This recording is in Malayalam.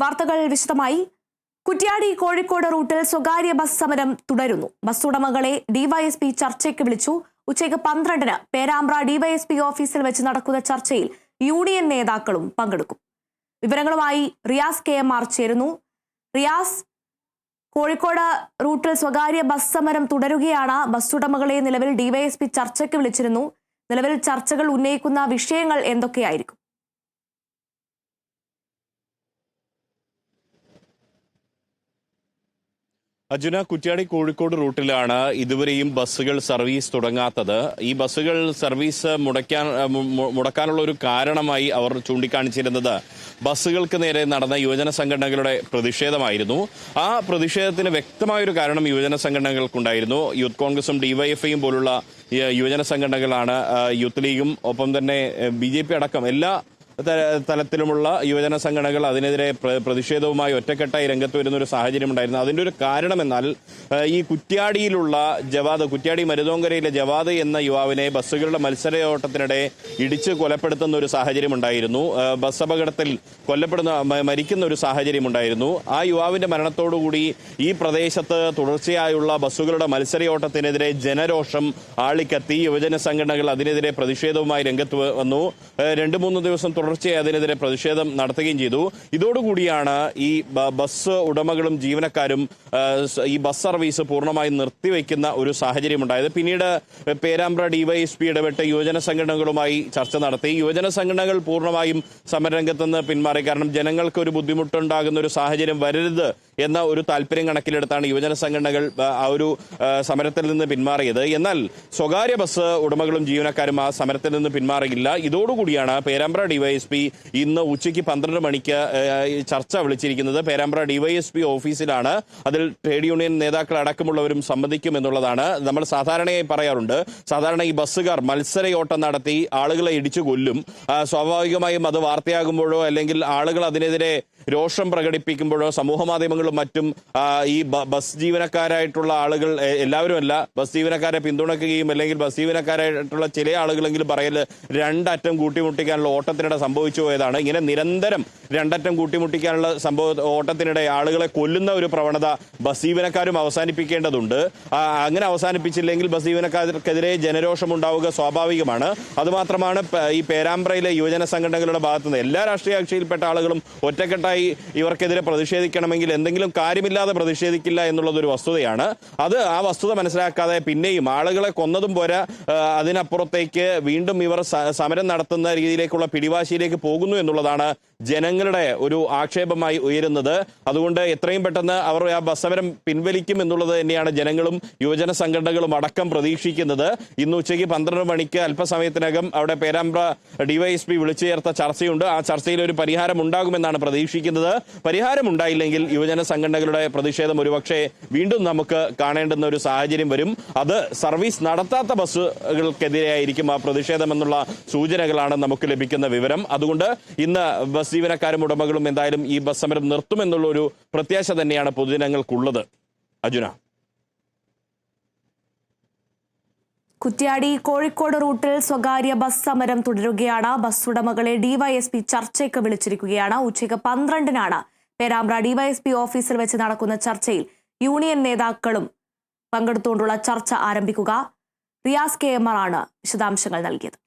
വാർത്തകൾ വിശദമായി. കുറ്റ്യാടി കോഴിക്കോട് റൂട്ടിൽ സ്വകാര്യ ബസ് സമരം തുടരുന്നു. ബസ് ഉടമകളെ ഡിവൈഎസ്പി ചർച്ചയ്ക്ക് വിളിച്ചു. ഉച്ചയ്ക്ക് 12-ന് പേരാമ്പ്ര ഡിവൈഎസ്പി ഓഫീസിൽ വെച്ച് നടക്കുന്ന ചർച്ചയിൽ യൂണിയൻ നേതാക്കളും പങ്കെടുക്കും. വിവരങ്ങളുമായി റിയാസ് KMR ചേരുന്നു. റിയാസ്, കോഴിക്കോട് റൂട്ടിൽ സ്വകാര്യ ബസ് സമരം തുടരുകയാണ്. ബസ് ഉടമകളെ നിലവിൽ ഡിവൈഎസ്പി ചർച്ചയ്ക്ക് വിളിച്ചിരുന്നു. നിലവിൽ ചർച്ചകൾ ഉന്നയിക്കുന്ന വിഷയങ്ങൾ എന്തൊക്കെയായിരിക്കും? അർജുന, കുറ്റ്യാടി കോഴിക്കോട് റൂട്ടിലാണ് ഇതുവരെയും ബസ്സുകൾ സർവീസ് തുടങ്ങാത്തത്. ഈ ബസ്സുകൾ സർവീസ് മുടക്കാനുള്ള ഒരു കാരണമായി അവർ ചൂണ്ടിക്കാണിച്ചിരുന്നത് ബസ്സുകൾക്ക് നേരെ നടന്ന യുവജന സംഘടനകളുടെ പ്രതിഷേധമായിരുന്നു. ആ പ്രതിഷേധത്തിന് വ്യക്തമായൊരു കാരണം യുവജന സംഘടനകൾക്കുണ്ടായിരുന്നു. യൂത്ത് കോൺഗ്രസും ഡിവൈഎഫ്ഐയും പോലുള്ള യുവജന സംഘടനകളാണ്. യൂത്ത് ലീഗും ഒപ്പം തന്നെ BJP അടക്കം എല്ലാ തലത്തിലുമുള്ള യുവജന സംഘടനകൾ അതിനെതിരെ പ്രതിഷേധവുമായി ഒറ്റക്കെട്ടായി രംഗത്ത് വരുന്ന ഒരു സാഹചര്യം ഉണ്ടായിരുന്നു. അതിൻ്റെ ഒരു കാരണമെന്നാൽ ഈ കുറ്റ്യാടിയിലുള്ള ജവാദ്, കുറ്റ്യാടി മരുതോങ്കരയിലെ ജവാദ് എന്ന യുവാവിനെ ബസ്സുകളുടെ മത്സരയോട്ടത്തിനിടെ ഇടിച്ച് കൊലപ്പെടുത്തുന്ന ഒരു സാഹചര്യം ഉണ്ടായിരുന്നു. ബസ് അപകടത്തിൽ മരിക്കുന്ന ഒരു സാഹചര്യം ഉണ്ടായിരുന്നു. ആ യുവാവിന്റെ മരണത്തോടുകൂടി ഈ പ്രദേശത്ത് തുടർച്ചയായുള്ള ബസ്സുകളുടെ മത്സരയോട്ടത്തിനെതിരെ ജനരോഷം ആളിക്കത്തി. യുവജന സംഘടനകൾ അതിനെതിരെ പ്രതിഷേധവുമായി രംഗത്ത് വന്നു. 2-3 ദിവസം തുടർച്ചയായി അതിനെതിരെ പ്രതിഷേധം നടത്തുകയും ചെയ്തു. ഇതോടുകൂടിയാണ് ഈ ബസ് ഉടമകളും ജീവനക്കാരും ഈ ബസ് സർവീസ് പൂർണ്ണമായും നിർത്തിവെക്കുന്ന ഒരു സാഹചര്യം ഉണ്ടായത്. പിന്നീട് പേരാമ്പ്ര ഡിവൈഎസ്പി ഇടപെട്ട് യുവജന സംഘടനകളുമായി ചർച്ച നടത്തി. യുവജന സംഘടനകൾ പൂർണ്ണമായും സമരരംഗത്ത് നിന്ന് പിന്മാറി. കാരണം ജനങ്ങൾക്ക് ഒരു ബുദ്ധിമുട്ടുണ്ടാകുന്ന ഒരു സാഹചര്യം വരരുത് എന്ന ഒരു താല്പര്യം കണക്കിലെടുത്താണ് യുവജന സംഘടനകൾ ആ ഒരു സമരത്തിൽ നിന്ന് പിന്മാറിയത്. എന്നാൽ സ്വകാര്യ ബസ് ഉടമകളും ജീവനക്കാരും ആ സമരത്തിൽ നിന്ന് പിന്മാറിയില്ല. ഇതോടുകൂടിയാണ് പേരാമ്പ്ര ഡിവൈഎസ്പി ഇന്ന് ഉച്ചയ്ക്ക് 12 മണിക്ക് ചർച്ച വിളിച്ചിരിക്കുന്നത്. പേരാമ്പ്ര ഡിവൈഎസ്പി ഓഫീസിലാണ്. അതിൽ ട്രേഡ് യൂണിയൻ നേതാക്കൾ അടക്കമുള്ളവരും സംബന്ധിക്കും എന്നുള്ളതാണ്. നമ്മൾ സാധാരണയായി പറയാറുണ്ട്, സാധാരണ ഈ ബസ്സുകാർ മത്സരയോട്ടം നടത്തി ആളുകളെ ഇടിച്ചു കൊല്ലും. സ്വാഭാവികമായും അത് വാർത്തയാകുമ്പോഴോ അല്ലെങ്കിൽ ആളുകൾ അതിനെതിരെ രോഷം പ്രകടിപ്പിക്കുമ്പോഴോ സമൂഹ മാധ്യമങ്ങളും മറ്റും ഈ ബസ് ജീവനക്കാരായിട്ടുള്ള ആളുകൾ, എല്ലാവരുമല്ല, ബസ് ജീവനക്കാരെ പിന്തുണയ്ക്കുകയും അല്ലെങ്കിൽ ബസ് ജീവനക്കാരായിട്ടുള്ള ചില ആളുകളെങ്കിലും പറയല് രണ്ടറ്റം കൂട്ടിമുട്ടിക്കാനുള്ള ഓട്ടത്തിനിടെ സംഭവിച്ചു പോയതാണ്. ഇങ്ങനെ നിരന്തരം രണ്ടറ്റം കൂട്ടിമുട്ടിക്കാനുള്ള ഓട്ടത്തിനിടെ ആളുകളെ കൊല്ലുന്ന ഒരു പ്രവണത ബസ് ജീവനക്കാരും അവസാനിപ്പിക്കേണ്ടതുണ്ട്. അങ്ങനെ അവസാനിപ്പിച്ചില്ലെങ്കിൽ ബസ് ജീവനക്കാർക്കെതിരെ ജനരോഷം ഉണ്ടാവുക സ്വാഭാവികമാണ്. അതുമാത്രമാണ് ഈ പേരാമ്പ്രയിലെ യുവജന സംഘടനകളുടെ ഭാഗത്തുനിന്ന് എല്ലാ രാഷ്ട്രീയ കക്ഷിയിൽപ്പെട്ട ആളുകളും ഒറ്റക്കെട്ടായി ഇവർക്കെതിരെ പ്രതിഷേധിക്കണമെങ്കിൽ എന്തെങ്കിലും കാര്യമില്ലാതെ പ്രതിഷേധിക്കില്ല എന്നുള്ളതൊരു വസ്തുതയാണ്. ആ വസ്തുത മനസ്സിലാക്കാതെ പിന്നെയും ആളുകളെ കൊന്നതും പോരാ, അതിനപ്പുറത്തേക്ക് വീണ്ടും ഇവർ സമരം നടത്തുന്ന രീതിയിലേക്കുള്ള പിടിവാശിയിലേക്ക് പോകുന്നു എന്നുള്ളതാണ് ജനങ്ങളുടെ ഒരു ആക്ഷേപമായി ഉയരുന്നത്. അതുകൊണ്ട് എത്രയും പെട്ടെന്ന് അവർ ആ ബസ് സമരം പിൻവലിക്കും എന്നുള്ളത് തന്നെയാണ് ജനങ്ങളും യുവജന സംഘടനകളും അടക്കം പ്രതീക്ഷിക്കുന്നത്. ഇന്ന് ഉച്ചയ്ക്ക് 12 മണിക്ക് അല്പസമയത്തിനകം അവിടെ പേരാമ്പ്ര ഡിവൈഎസ്പി വിളിച്ചു ചേർത്ത ചർച്ചയുണ്ട്. ആ ചർച്ചയിൽ ഒരു പരിഹാരം ഉണ്ടാകുമെന്നാണ് പ്രതീക്ഷിക്കുന്നത്. പരിഹാരം ഉണ്ടായില്ലെങ്കിൽ യുവജന സംഘടനകളുടെ പ്രതിഷേധം ഒരുപക്ഷെ വീണ്ടും നമുക്ക് കാണേണ്ടുന്ന ഒരു സാഹചര്യം വരും. അത് സർവീസ് നടത്താത്ത ബസ്സുകൾക്കെതിരെയായിരിക്കും ആ പ്രതിഷേധം എന്നുള്ള സൂചനകളാണ് നമുക്ക് ലഭിക്കുന്ന വിവരം. അതുകൊണ്ട് ഇന്ന് ബസ് ജീവനക്കാരും ഉടമകളും എന്തായാലും ഈ ബസ് സമരം നിർത്തുമെന്നുള്ള ഒരു പ്രത്യാശ തന്നെയാണ് പൊതുജനങ്ങൾക്കുള്ളത്. അർജുന, കുറ്റ്യാടി കോഴിക്കോട് റൂട്ടിൽ സ്വകാര്യ ബസ് സമരം തുടരുകയാണ്. ബസ് ഉടമകളെ ഡിവൈഎസ്പി ചർച്ചയ്ക്ക് വിളിച്ചിരിക്കുകയാണ്. ഉച്ചയ്ക്ക് 12-നാണ് പേരാമ്പ്ര ഡിവൈഎസ്പി ഓഫീസിൽ വെച്ച് നടക്കുന്ന ചർച്ചയിൽ യൂണിയൻ നേതാക്കളും പങ്കെടുത്തുകൊണ്ടുള്ള ചർച്ച ആരംഭിക്കുക. റിയാസ് KMR ആണ് വിശദാംശങ്ങൾ നൽകിയത്.